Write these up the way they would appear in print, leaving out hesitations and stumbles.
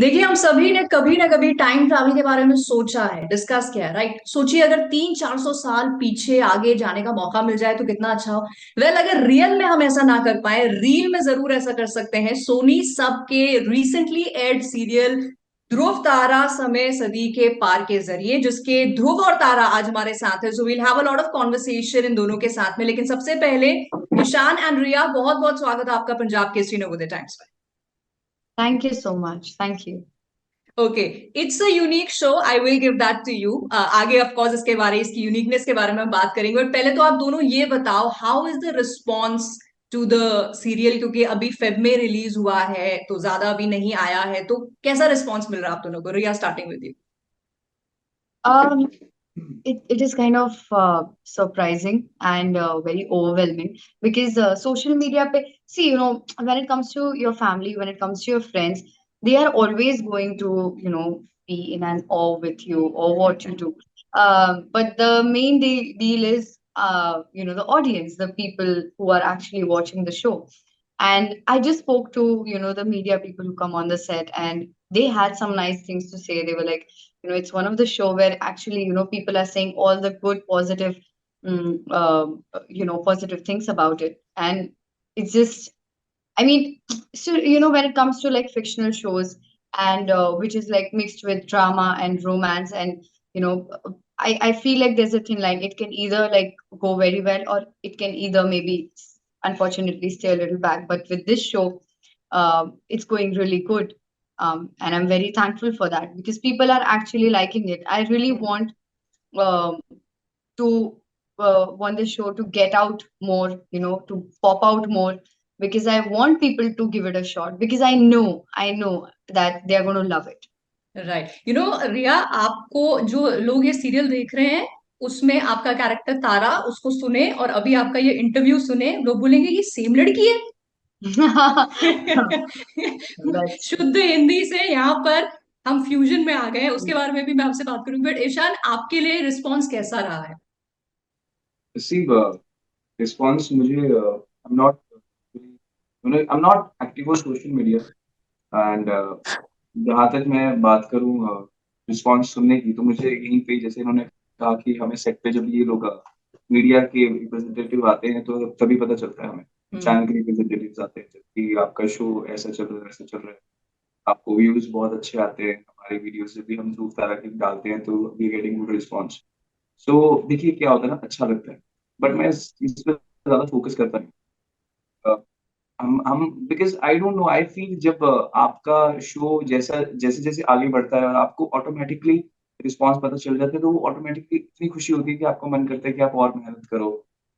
देखिए, हम सभी ने कभी ना कभी टाइम ट्रैवल के बारे में सोचा है, डिस्कस किया है, राइट? सोचिए अगर 300-400 साल पीछे आगे जाने का मौका मिल जाए तो कितना अच्छा हो। अगर रियल में हम ऐसा ना कर पाए, रील में जरूर ऐसा कर सकते हैं। सोनी सब के रिसेंटली एड सीरियल ध्रुव तारा समय सदी के पार के जरिए, जिसके ध्रुव और तारा आज हमारे साथ है। So we'll have a lot of conversation in दोनों के साथ में, लेकिन सबसे पहले ईशान एंड रिया, बहुत बहुत स्वागत है आपका पंजाब केसरी नवोदय टाइम्स में। Thank you so much. Thank you. Okay, it's a unique show, I will give that to you. आगे ऑफ कोर्स इसके बारे, इसकी यूनिकनेस के बारे में हम बात करेंगे, बट पहले तो आप दोनों ये बताओ, how is the response to the serial? क्योंकि अभी फेब में रिलीज हुआ है तो ज्यादा अभी नहीं आया है, तो कैसा रिस्पॉन्स मिल रहा है आप दोनों को? Riya, starting with you. Um, it is kind of surprising and very overwhelming because social media, see, when it comes to your family, when it comes to your friends, they are always going to, be in an awe with you or what you do. But the main deal is, the audience, the people who are actually watching the show. And I just spoke to, the media people who come on the set, and they had some nice things to say. They were like, it's one of the show where actually, people are saying all the good, positive, positive things about it. And it's just, I mean, so, when it comes to like fictional shows and which is like mixed with drama and romance and, I feel like there's a thin line. It can either like go very well or it can either maybe unfortunately stay a little back. But with this show, it's going really good. And I'm very thankful for that because people are actually liking it. I really um, to want the show to get out more, to pop out more because I want people to give it a shot because I know that they're going to love it. Right, Riya, आपको जो लोग ये serial देख रहे हैं उसमें आपका character तारा, उसको सुने और अभी आपका ये इंटरव्यू सुने, लोग बोलेंगे ये सेम लड़की है। That's शुद्ध हिंदी से यहाँ पर हम फ्यूजन में आ गए हैं, उसके बारे में भी मैं आपसे बात करूंगी। बट ईशान, आपके लिए रिस्पॉन्स कैसा रहा है? receive response मुझे I'm not active on social media and जहाँ तक मैं बात करूँ रिस्पॉन्स सुनने की, तो मुझे यहीं पे जैसे इन्होंने कहा कि हमें सेट पे जब ये लोग मीडिया के रिप्रेजेंटेटिव आते हैं तो तभी पता चलता है हमें, चैनल के रिप्रेजेंटेटिव आते हैं कि आपका शो ऐसा चल रहा है, ऐसा चल रहा है, आपको व्यूज बहुत अच्छे आते हैं, हमारे वीडियो से भी हम ध्रुव तारा के डालते हैं तो वी गेटिंग गुड रिस्पॉन्स। सो देखिए क्या होता है ना, अच्छा लगता है, बट मैं इस चीज पे ज्यादा फोकस करता नहीं। अ, हम because I don't know, I feel जब आपका शो जैसा जैसे जैसे आगे बढ़ता है और आपको ऑटोमेटिकली रिस्पॉन्स पता चल जाता है, तो वो ऑटोमेटिकली इतनी खुशी होती है कि आपको मन करता है कि आप और मेहनत करो,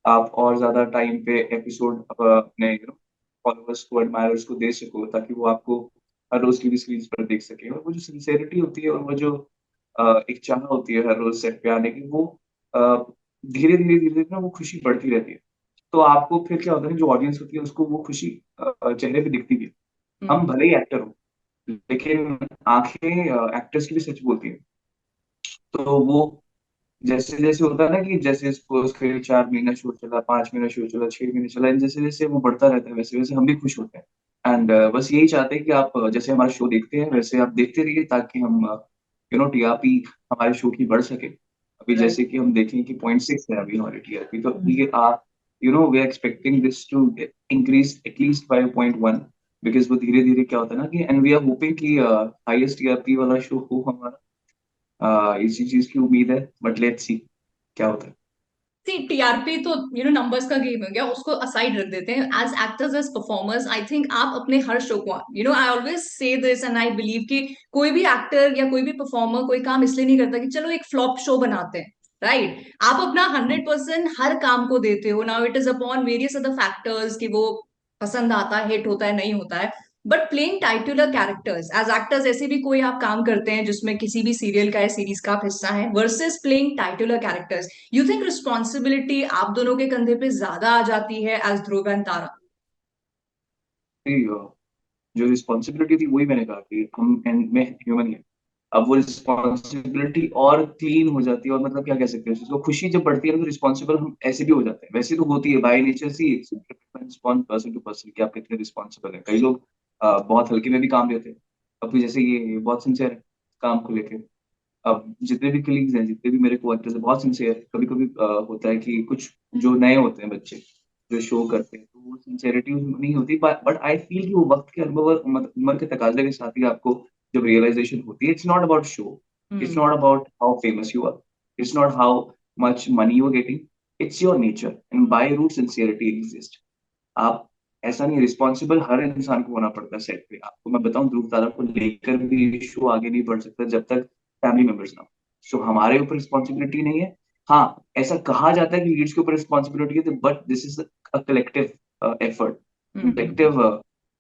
आप और ज्यादा टाइम पे एपिसोड अपने फॉलोअर्स को, एडमायरर्स को दे सको, ताकि वो आपको हर रोज टीवी सीरीज पर देख सके। और वो जो सिंसेरिटी होती है और वो जो एक चाह होती है हर रोज सेट पे आने की, वो धीरे धीरे धीरे धीरे ना वो खुशी बढ़ती रहती है। तो आपको फिर क्या होता है, जो ऑडियंस होती है उसको वो खुशी चेहरे पे दिखती भी है। हम भले ही एक्टर हो, लेकिन आंखें एक्टर्स की भी सच बोलती है। तो वो जैसे जैसे होता है ना कि जैसे सपोज करिए 4 महीना शो चला, 5 महीना शो चला, 6 महीने चला, जैसे जैसे वो बढ़ता रहता है वैसे वैसे हम भी खुश होते हैं। एंड बस यही चाहते हैं कि आप जैसे हमारा शो देखते हैं वैसे आप देखते रहिए, ताकि हम टीआरपी हमारे शो की बढ़ सके। अभी राइट। जैसे कि हम देखें कि 0.6 है अभी हमारी टीआरपी, तो we are we are expecting this to increase at least by 0.1, because वो धीरे धीरे क्या होता है ना कि एंड वी आर होपिंग कि हाईएस्ट टीआरपी वाला शो हो हमारा। इसी चीज की उम्मीद है, बट लेट्स सी क्या होता है। सी, टीआरपी तो नंबर्स का गेम हो गया, उसको असाइड रख देते हैं। As actors, as performers, I think आप अपने हर शो को, I always say this and I believe कि कोई भी एक्टर या कोई भी परफॉर्मर कोई काम इसलिए नहीं करता कि चलो एक फ्लॉप शो बनाते हैं, राइट? आप अपना 100% हर काम को देते हो। Now it is upon various other factors कि वो पसंद आता है, हिट होता है, नहीं होता है। But playing titular characters as actors, ऐसे भी कोई आप काम करते हैं जिसमें किसी भी सीरियल का या सीरीज का आप हिस्सा है, versus playing titular characters, you think responsibility आप दोनों के कंधे पे ज्यादा आ जाती है एज ध्रुव एंड तारा? कि, जो रिस्पॉन्सिबिलिटी थी वही मैंने कहा कि हम एंड में ह्यूमन ही है। अब वो रिस्पॉन्सिबिलिटी और क्लीन हो जाती है, और मतलब क्या कह सकते हैं उसको, खुशी जब बढ़ती है ना तो रिस्पॉन्सिबल हम ऐसे भी हो जाते हैं। वैसे तो होती है by nature see person to person कि आप कितने रिस्पॉन्सिबल है। कई लोग बहुत हल्के में भी काम लेते हैं, अभी जैसे ये बहुत सिंसियर है काम को लेके। अब जितने भी कलीग्स हैं, जितने भी मेरे को-वर्कर्स हैं, बहुत सिंसियर है। कभी-कभी होता है कि कुछ जो नए होते हैं बच्चे, जो शो करते हैं, तो वो सिंसियरिटी नहीं होती, बट आई फील कि वो वक़्त के अनुभव और उम्र के तकाज़े के साथ ही आपको जब रियलाइज़ेशन होती है, it's not about show, it's Hmm. Not about how famous you are, it's not how much money you are getting, it's your nature and by root sincerity exist. आप ऐसा नहीं, रिस्पॉन्सिबल हर इंसान को होना पड़ता है सेट पे। आपको मैं बताऊँ, ध्रुव तारा को लेकर भी शो आगे नहीं बढ़ सकता जब तक फैमिली मेंबर्स ना हो। सो हमारे ऊपर रिस्पॉन्सिबिलिटी नहीं है। हाँ, ऐसा कहा जाता है कि लीड्स के ऊपर रिस्पॉन्सिबिलिटी है, but this is a collective effort, Hmm. Collective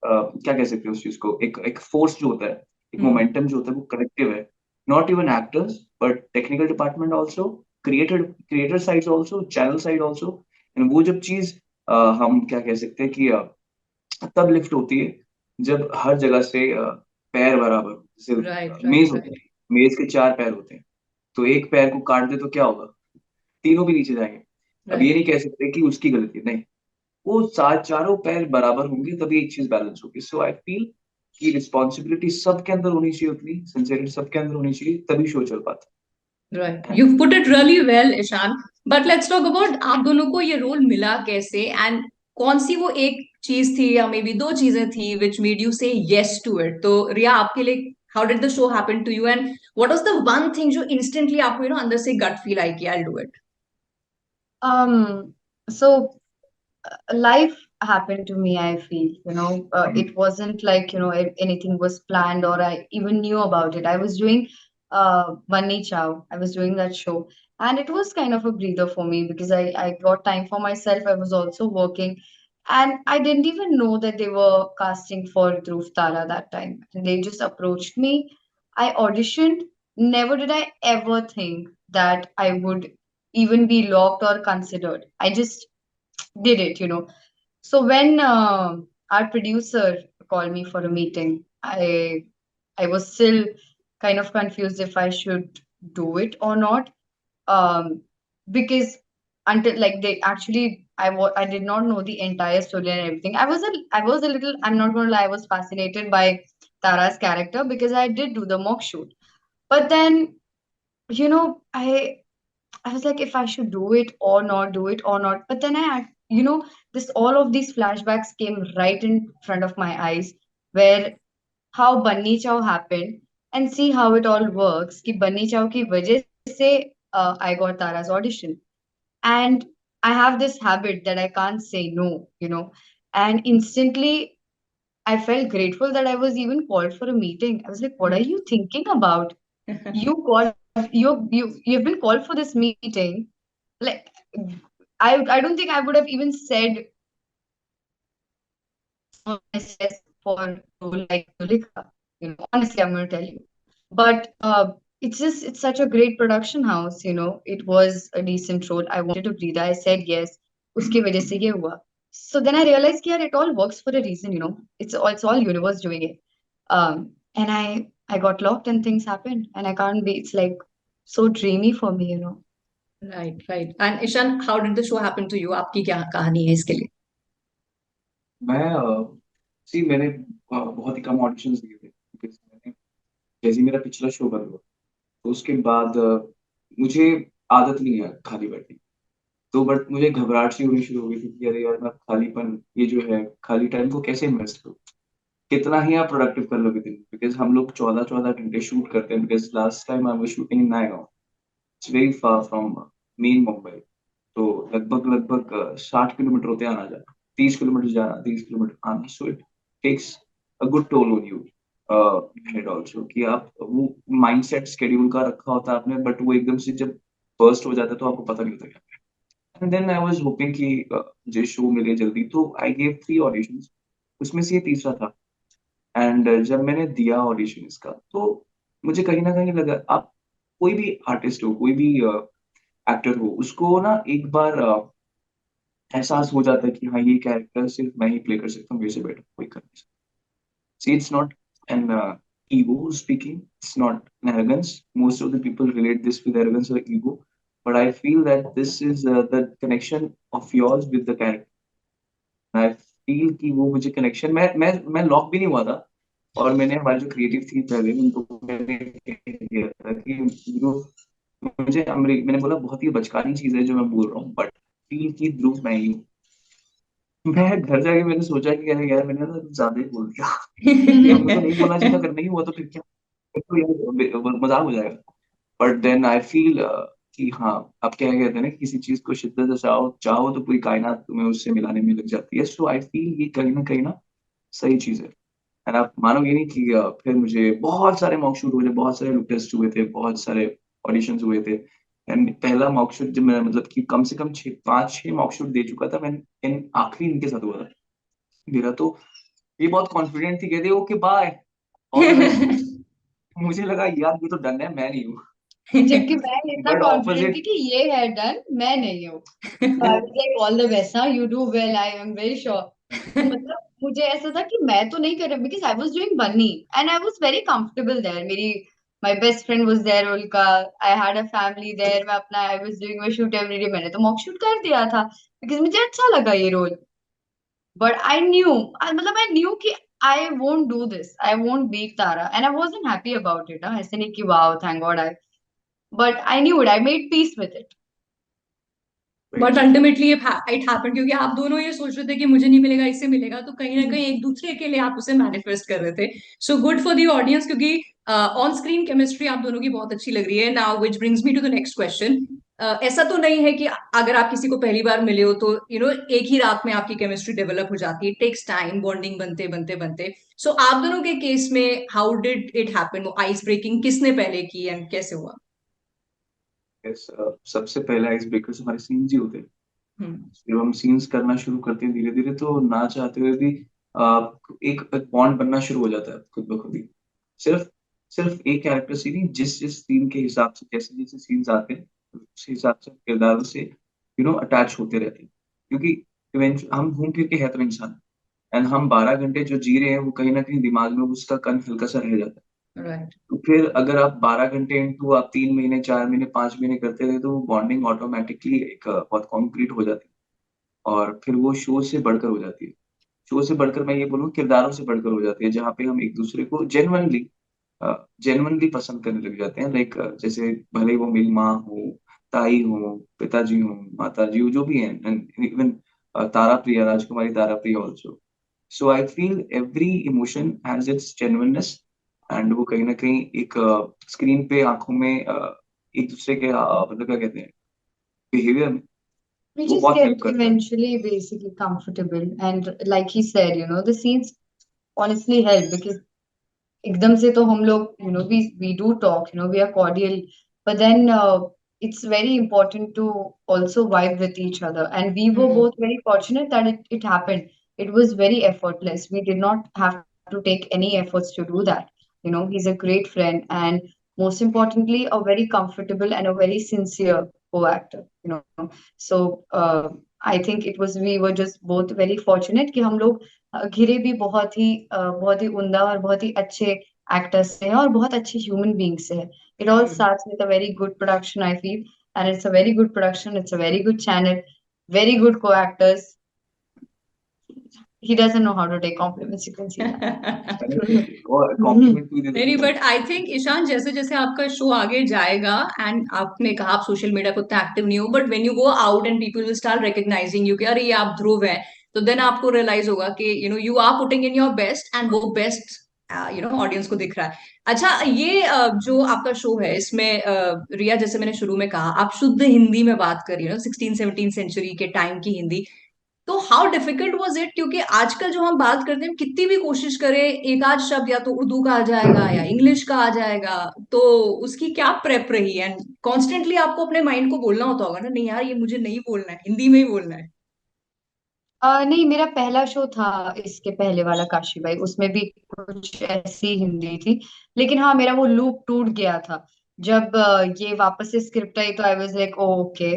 क्या कह सकते हैं उस चीज को, एक एक फोर्स जो होता है, एक Hmm. मोमेंटम जो होता है, वो कलेक्टिव है। Not even actors, but technical department also, creator side also, channel side also. And वो जब चीज हम क्या कह सकते हैं कि तब लिफ्ट होती है जब हर जगह से पैर बराबर हो। जैसे Right, मेज right, होती right, है, मेज के 4 पैर होते हैं, तो एक पैर को काट दे तो क्या होगा? तीनों भी नीचे जाएँगे। अब ये right. नहीं कह सकते कि उसकी गलती है, नहीं, वो चारों पैर बराबर होंगे तभी एक चीज़ बैलेंस होगी। सो आई फील कि रिस्पॉन्सिबिलिटी सबके अंदर होनी चाहिए उतनी, सिंसेरिटी सबके अंदर होनी चाहिए, तभी शो चल पाता Right. है। You've put it really well, Ishan. But let's talk about आप दोनों को ये रोल मिला कैसे and कौन सी वो एक चीज थी या मे बी दो चीजें थी which made you say yes to it. तो रिया आपके लिए how did the show happen to you and what was the one thing जो instantly आपको अंदर से gut feel आई कि I'll do it. So life happened to me, I feel, hmm, it wasn't like, anything was planned or I even knew about it. I was doing Bunny Chow. I was doing that show. And it was kind of a breather for me because I got time for myself. I was also working. And I didn't even know that they were casting for Dhruv Tara that time. And they just approached me. I auditioned. Never did I ever think that I would even be locked or considered. I just did it. So when our producer called me for a meeting, I was still kind of confused if I should do it or not. Um, because until like they actually I did not know the entire story and everything. I was a little, I'm not gonna lie, I was fascinated by Tara's character because I did do the mock shoot. But then, I was like, if I should do it or not, do it or not. But then this all of these flashbacks came right in front of my eyes, where how Bunny Chow happened and see how it all works. Ki Bunny Chow ki wajah se I got Tara's audition, and I have this habit that I can't say no. And instantly I felt grateful that I was even called for a meeting. I was like, what are you thinking about? You've been called for this meeting. Like, I don't think I would have even said yes for a role like Tulika. Honestly, I'm going to tell you. But it's such a great production house. It was a decent role. I wanted to breathe. I said yes. Uske wajah se ye hua. So then I realized that it all works for a reason. It's all universe doing it. And I got locked and things happened. And I can't be. It's like so dreamy for me. Right, right. And Ishan, how did the show happen to you? आपकी क्या कहानी है इसके लिए? मैं मैंने बहुत ही कम auditions दिए थे, because मैंने जैसे ही मेरा पिछला शो बंद हुआ, तो उसके बाद मुझे आदत नहीं है खाली बैठने की। तो बट मुझे घबराहट सी होनी शुरू हो गई थी कि अरे यार, मैं खालीपन, ये जो है खाली टाइम को कैसे इन्वेस्ट करूँ? कितना ही आप प्रोडक्टिव कर लोगे दिन में? बिकॉज़ हम लोग 14-14 घंटे शूट करते हैं, because last time I was shooting in Naigaon. It's very far from main Mumbai. तो लगभग 60 किलोमीटर होते हैं आना-जाना। 30 किलोमीटर जाना, 30 किलोमीटर आना। So it takes a good toll on you head also, कि आप वो माइंडसेट शेड्यूल का रखा होता है आपने, बट वो एकदम से जब बर्स्ट हो जाता है तो आपको पता नहीं होता क्या है। And then I was hoping कि मुझे शो मिले जल्दी, तो आई गेव 3 ऑडिशंस, उसमें से ये तीसरा था। एंड जब मैंने दिया ऑडिशन इसका, तो मुझे कहीं न कहीं लगा, आप कोई भी आर्टिस्ट हो, कोई भी एक्टर हो, उसको ना एक बार एहसास हो जाता है कि हाँ, ये कैरेक्टर सिर्फ़ मैं ही प्ले कर सकता हूँ, मेरे से बेटर कोई कर नहीं सकता। See, it's not an ego speaking. It's not an arrogance. Most of the people relate this with arrogance or ego. But I feel that this is the connection of yours with the character. I feel कि वो मुझे connection, मैं lock भी नहीं हुआ था और मैंने हमारे जो क्रिएटिव थी पहले उनको मैंने कह दिया था कि मैंने बोला बहुत ही बचकानी चीज है जो मैं बोल रहा हूँ, बट फील की ध्रुव मैं ही हूँ। मैं घर जाके मैंने सोचा कि अरे यार मैंने तो ज्यादा ही बोल दिया। ये मुझे नहीं बोलना चाहिए था, अगर नहीं हुआ तो फिर क्या, फिर तो यार मजाक हो जाएगा। बट देन आई फील कि हाँ, अब क्या कहते हैं ना, किसी चीज को शिद्दत से चाहो चाहो तो पूरी कायनात तुम्हें उससे मिलाने में लग जाती है। सो आई फील ये कहीं ना सही चीज है। एंड आप मानोगे नहीं कि फिर मुझे बहुत सारे मॉक शूट हुए थे, बहुत सारे लुक टेस्ट हुए थे, बहुत सारे ऑडिशंस हुए थे। एंड पहला मॉक शूट जब मैं मतलब कि कम से कम 6 5 6 मॉक शूट दे चुका था मैं, इन आखिरी इनके साथ हुआ था मेरा। तो ये बहुत कॉन्फिडेंट थी, कहते okay bye, all the best. मुझे लगा यार ये तो डन है, मैं नहीं हूँ। जबकि मैं इतना बट कॉन्फिडेंट थी ऑपोजिट। कि ये है डन, मैं नहीं हूँ। So I was like, all the best, हाँ, you do well, I am very sure. तो मतलब मुझे ऐसा था कि मैं तो नहीं कर रहा, because I was doing bunny and I was very comfortable there. My best friend was there, उनका, I had a family there, मैं अपना I was doing my shoot every day, मैंने तो mock shoot कर दिया था because मुझे अच्छा लगा ये रोल. But I knew, मतलब I knew कि I won't do this, I won't beat Tara, and I wasn't happy about it. हाँ, ऐसे नहीं कि wow, thank God but I knew it, I made peace with it. But ultimately it happened, क्योंकि आप दोनों ये सोच रहे थे कि मुझे नहीं मिलेगा, इससे मिलेगा, तो कहीं ना कहीं एक दूसरे के लिए आप उसे मैनिफेस्ट कर रहे थे। So good for the audience, क्योंकि ऑन स्क्रीन केमिस्ट्री आप दोनों की बहुत अच्छी लग रही है। Now which brings me to the next question. ऐसा तो नहीं है कि अगर आप किसी को पहली बार मिले हो तो एक ही रात में आपकी केमिस्ट्री डेवलप हो जाती है, टेक्स टाइम, बॉन्डिंग बनते बनते बनते। सो आप दोनों के केस में हाउ डिड इट हैपन, वो आइस ब्रेकिंग किसने पहले की एंड कैसे हुआ? Yes, सबसे पहले आइस ब्रेकर्स हमारे सीन्स ही होते हैं। हम्म। जब हम सीन्स करना शुरू करते हैं धीरे धीरे, तो ना चाहते हुए भी एक बॉन्ड बनना शुरू हो जाता है खुद ब खुद ही। सिर्फ सिर्फ एक कैरेक्टर से नहीं, जिस जिस सीन के हिसाब से जैसे जैसे सीन्स आते हैं उस हिसाब से किरदारों से अटैच होते रहते हैं। क्योंकि हम घूम फिर के है तो इंसान, एंड हम 12 घंटे जो जी रहे हैं वो कहीं ना कहीं दिमाग में उसका कण हल्का सा रह जाता है। राइट। तो फिर अगर आप 12 घंटे इंटू आप 3 महीने 4 महीने 5 महीने करते रहे, तो वो बॉन्डिंग ऑटोमेटिकली एक बहुत कॉन्क्रीट हो जाती है। और फिर वो शो से बढ़कर हो जाती है। शो से बढ़कर मैं ये बोलूँ, किरदारों से बढ़कर हो जाती है, जहाँ पे हम एक दूसरे को जेन्युइनली पसंद करने लग जाते हैं। लाइक जैसे भले ही वो मेरी माँ हो, ताई हो, पिताजी हो, माता जी हो, जो भी हैं, एंड इवन तारा प्रिया, राजकुमारी Tara Priya also. So I feel every emotion has its genuineness, and वो कहीं ना कहीं एक स्क्रीन पे आंखों में एक दूसरे के मतलब क्या कहते हैं, बिहेवियर में We वो just बहुत get हेल्प करता है। eventually basically comfortable, and like he said, the scenes honestly help because एकदम से तो हम लोग, we do talk, we are cordial, but then it's very important to also vibe with each other, and we were hmm. both very fortunate that it happened. It was very effortless. We did not have to take any efforts to do that. He's a great friend, and most importantly, a very comfortable and a very sincere co-actor. So I think we were just both very fortunate कि हम लोग घिरे भी बहुत ही उम्दा और बहुत ही अच्छे एक्टर्स से हैं और बहुत अच्छे ह्यूमन बींग से है. It all starts with a very good production, I feel, and it's a very good production. It's a very good channel, very good co-actors. He doesn't know how to take compliments. You can see that. Compliment भी दे नहीं, देते but I think Ishan, जैसे जैसे आपका show आगे जाएगा, and आपने कहा आप सोशल मीडिया पर उतना एक्टिव नहीं हो, but when you go out and people will start recognising you कि अरे ये आप ध्रुव हैं, तो देन आपको रियलाइज होगा कि you are putting in your best, and वो बेस्ट ऑडियंस को दिख रहा है। अच्छा, ये जो आपका शो है इसमें रिया, जैसे मैंने शुरू में कहा, आप शुद्ध हिंदी में बात कर रही हो, 16 17 सेंचुरी के टाइम की हिंदी। तो हाउ डिफिकल्ट वाज इट, क्योंकि आजकल जो हम बात करते हैं, कितनी भी कोशिश करें, एक आध शब्द या तो उर्दू का आ जाएगा या इंग्लिश का आ जाएगा, तो उसकी क्या प्रेप रही? एंड कॉन्स्टेंटली आपको अपने माइंड को बोलना होता होगा ना, नहीं यार ये मुझे नहीं बोलना है, हिंदी में ही बोलना है। नहीं, मेरा पहला शो था इसके पहले वाला काशी बाई, उसमें भी कुछ ऐसी हिंदी थी, लेकिन हाँ, मेरा वो लूप टूट गया था जब ये वापस से स्क्रिप्ट आई, तो I was like okay,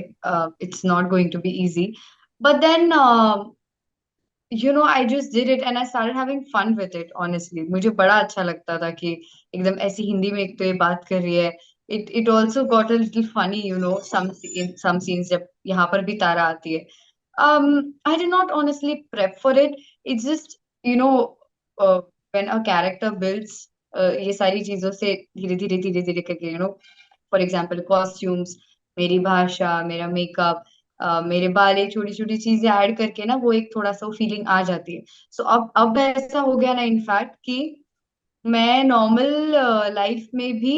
it's not going to be easy, but then I just did it and I started having fun with it. Honestly मुझे बड़ा अच्छा लगता था कि एकदम ऐसी हिंदी में एक तो ये बात कर रही है. It also got a little funny, some scenes जब यहाँ पर भी तारा आती है. I did not honestly prep for it. It's just, uh, when a character builds ये सारी चीजों से धीरे धीरे करके, फॉर एग्जाम्पल कॉस्ट्यूम्स, मेरी भाषा, मेरा मेकअप, मेरे बाल, एक छोटी छोटी चीजें ऐड करके ना वो एक थोड़ा सा फीलिंग आ जाती है. सो अब ऐसा हो गया ना इनफैक्ट कि मैं नॉर्मल लाइफ में भी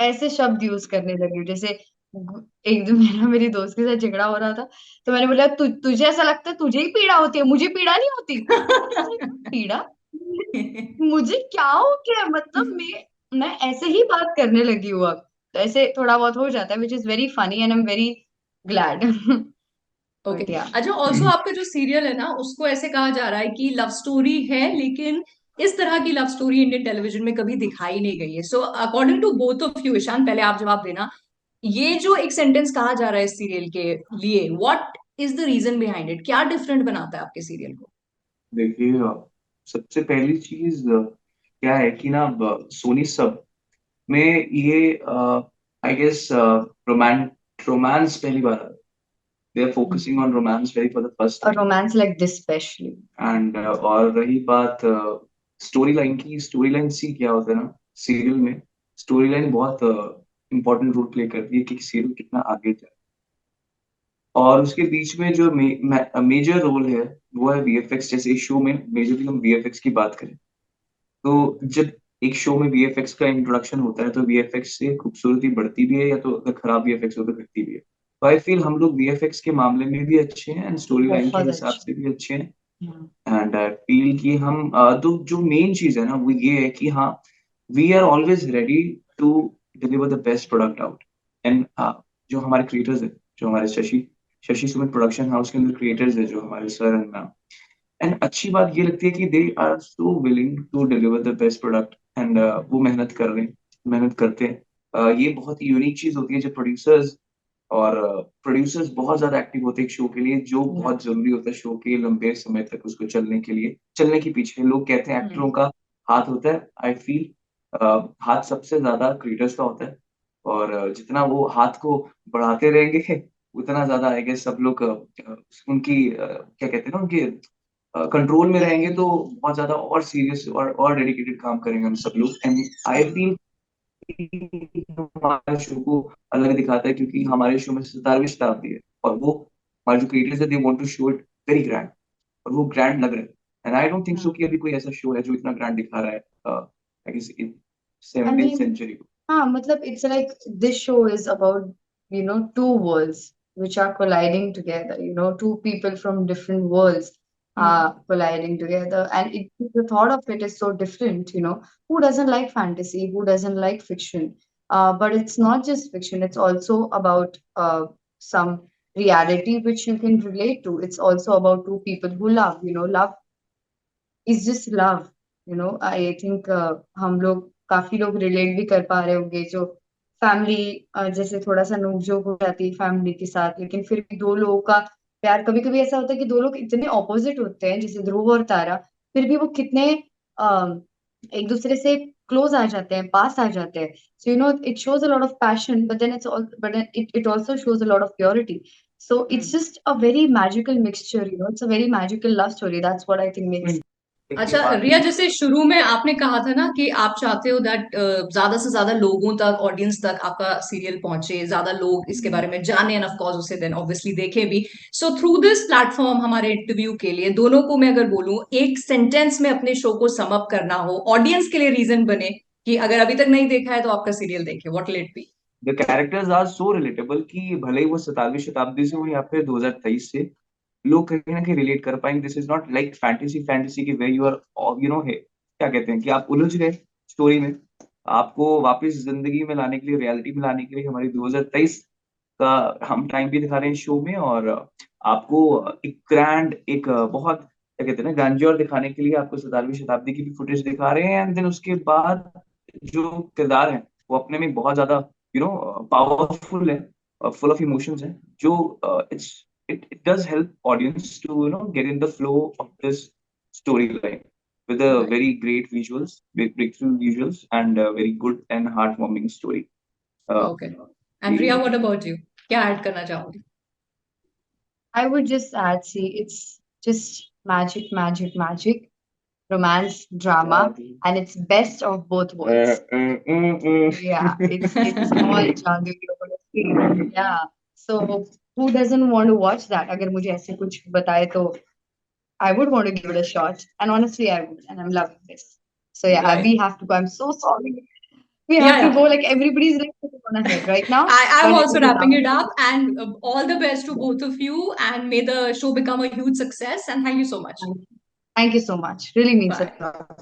ऐसे शब्द यूज करने लगी हूँ. जैसे एक दिन मेरी दोस्त के साथ झगड़ा हो रहा था, तो मैंने बोला तुझे ऐसा लगता है तुझे ही पीड़ा होती है, मुझे पीड़ा नहीं होती. पीड़ा मुझे क्या हो गया, मतलब मैं ऐसे ही बात करने लगी हूँ अब. तो ऐसे थोड़ा बहुत हो जाता है, which is very funny and I am very glad. Okay but या अच्छा, ऑल्सो आपका जो सीरियल है ना, उसको ऐसे कहा जा रहा है कि लव स्टोरी है, लेकिन इस तरह की लव स्टोरी इंडियन टेलीविजन में कभी दिखाई नहीं गई है. So according to both of you, Ishaan पहले आप जवाब देना, ये जो एक सेंटेंस कहा जा रहा है इस सीरियल के लिए, what is the reason behind it? क्या डिफरेंट बनाता है आपके सीरियल को? देखिए सबसे पहली चीज क्या है कि ना सोनी सब में ये आई गेस रोमांस पहली बार है. They are focusing on romance very for the first a time. romance like this especially. And और रही बात स्टोरी लाइन की, स्टोरी लाइन सी क्या होता है ना सीरियल में, स्टोरी लाइन बहुत इंपॉर्टेंट रोल प्ले करती है कि सीरियल कितना आगे जाए. और उसके बीच में जो मेजर रोल है वो है वीएफएक्स. जैसे इस शो में मेजरली हम वीएफएक्स की बात करें, तो जब एक शो में वीएफएक्स का इंट्रोडक्शन होता है तो वीएफएक्स से खूबसूरती बढ़ती भी है, या तो अगर खराब वीएफएक्स हो तो घटती भी है. तो आई फील हम लोग वीएफएक्स के मामले में भी अच्छे हैं एंड स्टोरी लाइन के बहुत हिसाब अच्छी. से भी अच्छे हैं. Yeah. एंड आई फील कि हम तो जो मेन चीज है ना वो ये है कि हाँ, we are always ready to deliver the best product out. And जो हमारे क्रिएटर्स है, जो हमारे शशि शशि सुमित प्रोडक्शन हाउस के अंदर क्रिएटर्स है, जो हमारे सर एंड मैम, एंड अच्छी बात ये लगती है कि they are so willing to deliver the best product. And वो मेहनत कर रहे हैं, मेहनत करते हैं. ये बहुत यूनिक चीज होती है जब प्रोड्यूसर्स बहुत ज्यादा एक्टिव होते हैं एक शो के लिए, जो Yeah. बहुत जरूरी होता है शो के लंबे समय तक उसको चलने के लिए. चलने के पीछे लोग कहते हैं एक्टरों का हाथ होता है. आई फील हाथ सबसे ज्यादा क्रिएटर्स का होता है. और जितना वो हाथ को बढ़ाते रहेंगे उतना ज्यादा आई गेस सब लोग उनकी क्या कहते हैं ना, उनके कंट्रोल में रहेंगे, तो बहुत ज्यादा और सीरियस और डेडिकेटेड काम करेंगे हम सब लोग. एंड आई फील हमारे शो को अलग दिखाता है क्योंकि हमारे शो में 17वीं शताब्दी है, और वो हमारे जो क्रिएटर्स है they want to show it very grand, और वो ग्रैंड लग रहा है. And I don't think so कि अभी कोई ऐसा शो है जो इतना ग्रैंड दिखा रहा है I guess I 17th mean, century को. matlab, it's like this show is about, two worlds which are colliding together, two people from different worlds are colliding together. And the thought of it is so different, Who doesn't like fantasy? Who doesn't like fiction? But it's not just fiction, it's also about some reality which you can relate to. It's also about two people who love, love is just love. I think हम लोग काफी लोग relate भी कर पा रहे होंगे, जो फैमिली जैसे थोड़ा सा नोकझोंक हो जाती है फैमिली के साथ, लेकिन फिर भी दो लोगों का प्यार, कभी कभी ऐसा होता है कि दो लोग इतने ऑपोजिट होते हैं जैसे ध्रुव और तारा, फिर भी वो कितने एक दूसरे से क्लोज आ जाते हैं, पास आ जाते हैं. So it shows a lot of passion, but then it also shows a lot of purity. So it's just a very magical mixture, it's a very magical love story. That's what I think makes. अच्छा रिया, जैसे शुरू में आपने कहा था ना कि आप चाहते हो दैट ज्यादा से ज्यादा लोगों तक, ऑडियंस तक आपका सीरियल पहुंचे, ज्यादा लोग इसके बारे में जाने, एंड ऑफ कोर्स उसे देन ऑब्वियसली देखें भी. सो थ्रू दिस प्लेटफॉर्म हमारे इंटरव्यू के लिए दोनों को मैं अगर बोलूं एक सेंटेंस में अपने शो को सम अप करना हो, ऑडियंस के लिए रीजन बने कि अगर अभी तक नहीं देखा है तो आपका सीरियल देखे, what will it be? The characters are so relatable कि भले ही वो 17वीं शताब्दी से हो या फिर 2023 से, लोग कहीं ना कहीं रिलेट कर पाएंगे. This is not like fantasy fantasy की वे यू आर है क्या कहते हैं कि आप उलझ गए स्टोरी में. आपको वापस जिंदगी में लाने के लिए, रियलिटी में लाने के लिए हमारी 2023 का हम टाइम भी दिखा रहे हैं शो में. और आपको एक ग्रैंड, एक बहुत क्या कहते हैं ना ग्रैंड्योर दिखाने के लिए आपको 17वीं शताब्दी की भी फुटेज दिखा रहे हैं. एंड देन उसके बाद जो किरदार है वो अपने में बहुत ज्यादा पावरफुल है, full of emotions है, जो it does help audience to get in the flow of this storyline with a Right. very great visuals, breakthrough visuals, and a very good and heartwarming story. Okay, and Riya what about you, क्या add करना चाहोगे? I would just add, see, it's just magic, magic, magic. romance, drama, and it's best of both worlds. Yeah, it's all Chandu you're gonna see. Yeah. So who doesn't want to watch that? अगर मुझे ऐसे कुछ बताए तो I would want to give it a shot. And honestly, I would. And I'm loving this. So yeah, Right. we have to go. I'm so sorry. We have Yeah, to yeah. go. Like everybody's like sitting on a head right now. I'm But also it was wrapping it lovely. up, and all the best to both of you, and may the show become a huge success. And thank you so much. Thank you so much. Really means a Bye. lot.